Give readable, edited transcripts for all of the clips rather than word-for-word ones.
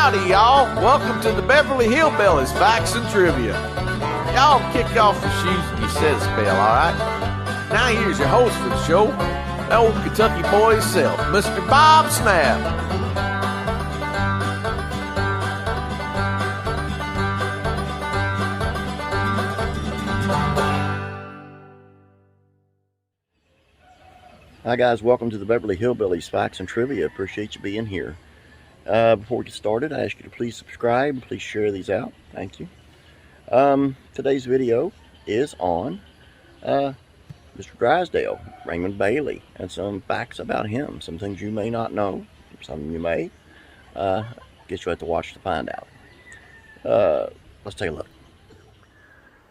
Howdy, y'all. Welcome to the Beverly Hillbillies Facts and Trivia. Y'all kick off your shoes and you said a spell, all right? Now here's your host for the show, the old Kentucky boy himself, Mr. Bob Snap. Hi guys, welcome to the Beverly Hillbillies Facts and Trivia. Appreciate you being here. Before we get started, I ask you to please subscribe and please share these out. Thank you. Today's video is on Mr. Drysdale, Raymond Bailey, and some facts about him. Some things you may not know, some you may. Guess you'll have to watch to find out. Let's take a look.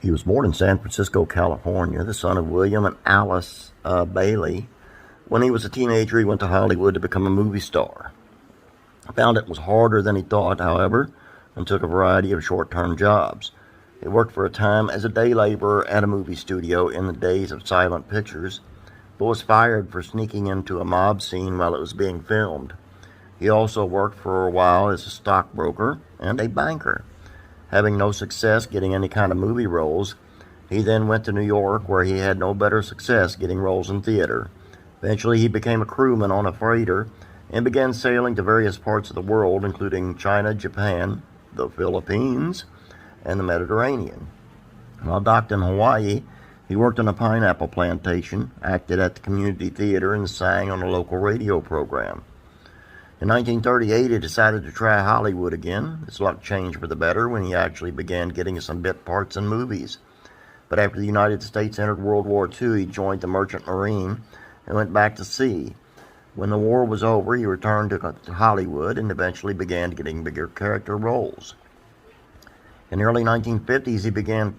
He was born in San Francisco, California, the son of William and Alice Bailey. When he was a teenager, he went to Hollywood to become a movie star. Found it was harder than he thought, however, and took a variety of short-term jobs. He worked for a time as a day laborer at a movie studio in the days of silent pictures, but was fired for sneaking into a mob scene while it was being filmed. He also worked for a while as a stockbroker and a banker. Having no success getting any kind of movie roles, he then went to New York, where he had no better success getting roles in theater. Eventually, he became a crewman on a freighter and began sailing to various parts of the world, including China, Japan, the Philippines, and the Mediterranean. While docked in Hawaii, he worked on a pineapple plantation, acted at the community theater, and sang on a local radio program. In 1938, he decided to try Hollywood again. His luck changed for the better when he actually began getting some bit parts in movies. But after the United States entered World War II, he joined the Merchant Marine and went back to sea. When the war was over, he returned to Hollywood and eventually began getting bigger character roles. In the early 1950s, he began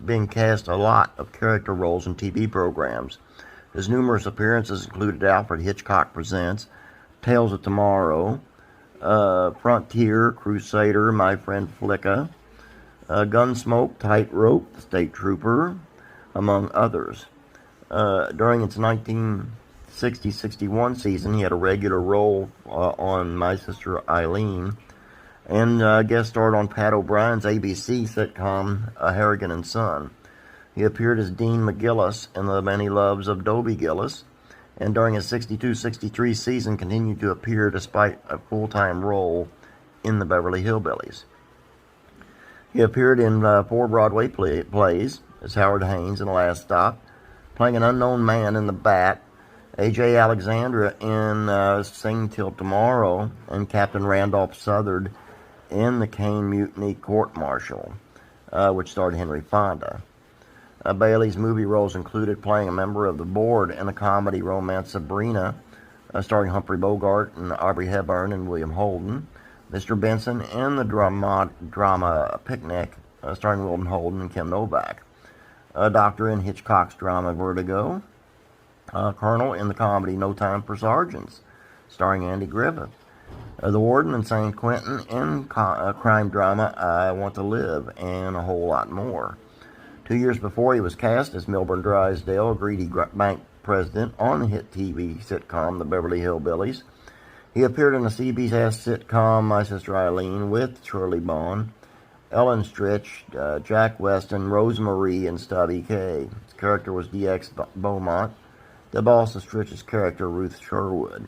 being cast a lot of character roles in TV programs. His numerous appearances included Alfred Hitchcock Presents, Tales of Tomorrow, Frontier, Crusader, My Friend Flicka, Gunsmoke, Tightrope, The State Trooper, among others. During its 1960-61 season, he had a regular role on My Sister Eileen, and guest starred on Pat O'Brien's ABC sitcom Harrigan and Son. He appeared as Dean McGillis in The Many Loves of Dobie Gillis, and during his 62-63 season continued to appear despite a full-time role in the Beverly Hillbillies. He appeared in 4 Broadway plays as Howard Haynes in The Last Stop, playing an unknown man in The Bat, A.J. Alexandra in Sing Till Tomorrow, and Captain Randolph Southard in The Caine Mutiny Court Martial, which starred Henry Fonda. Bailey's movie roles included playing a member of the board in the comedy romance Sabrina, starring Humphrey Bogart and Aubrey Hepburn and William Holden, Mr. Benson in the drama Picnic, starring William Holden and Kim Novak, a doctor in Hitchcock's drama Vertigo, Colonel in the comedy No Time for Sergeants, starring Andy Griffith, the warden in San Quentin in crime drama I Want to Live, and a whole lot more. 2 years before, he was cast as Milburn Drysdale, a greedy bank president, on the hit TV sitcom The Beverly Hillbillies. He appeared in the CBS sitcom My Sister Eileen with Shirley Bond, Ellen Stritch, Jack Weston, Rosemarie, and Stubby K. His character was D.X. Beaumont, the boss of Stritch's character, Ruth Sherwood.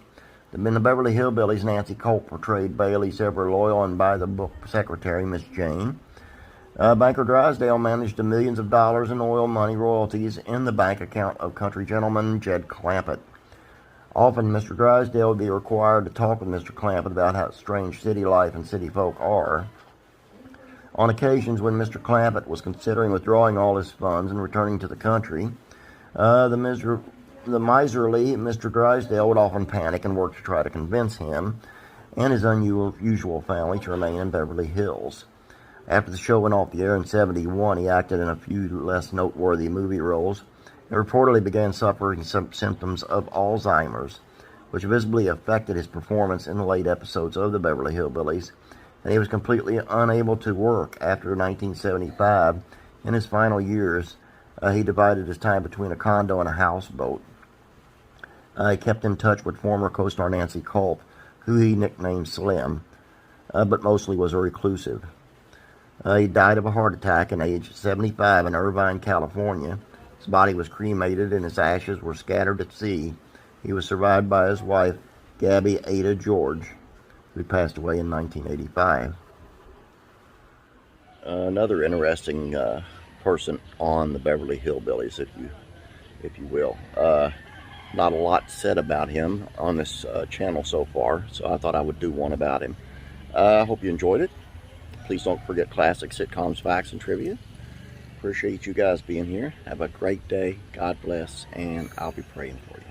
In the Beverly Hillbillies, Nancy Colt portrayed Bailey's ever-loyal and by-the-book secretary, Miss Jane. Banker Drysdale managed millions of dollars in oil money royalties in the bank account of country gentleman Jed Clampett. Often, Mr. Drysdale would be required to talk with Mr. Clampett about how strange city life and city folk are. On occasions when Mr. Clampett was considering withdrawing all his funds and returning to the country, the miserly Mr. Drysdale would often panic and work to try to convince him and his unusual family to remain in Beverly Hills. After the show went off the air in 1971, he acted in a few less noteworthy movie roles and reportedly began suffering some symptoms of Alzheimer's, which visibly affected his performance in the late episodes of the Beverly Hillbillies, and he was completely unable to work after 1975. In his final years, he divided his time between a condo and a houseboat. He kept in touch with former co-star Nancy Culp, who he nicknamed Slim. but mostly was a reclusive. He died of a heart attack at age 75 in Irvine, California. His body was cremated and his ashes were scattered at sea. He was survived by his wife, Gabby Ada George, who passed away in 1985. Another interesting person on the Beverly Hillbillies, if you will. Not a lot said about him on this channel so far, so I thought I would do one about him. I hope you enjoyed it. Please don't forget classic sitcoms, facts, and trivia. Appreciate you guys being here. Have a great day. God bless, and I'll be praying for you.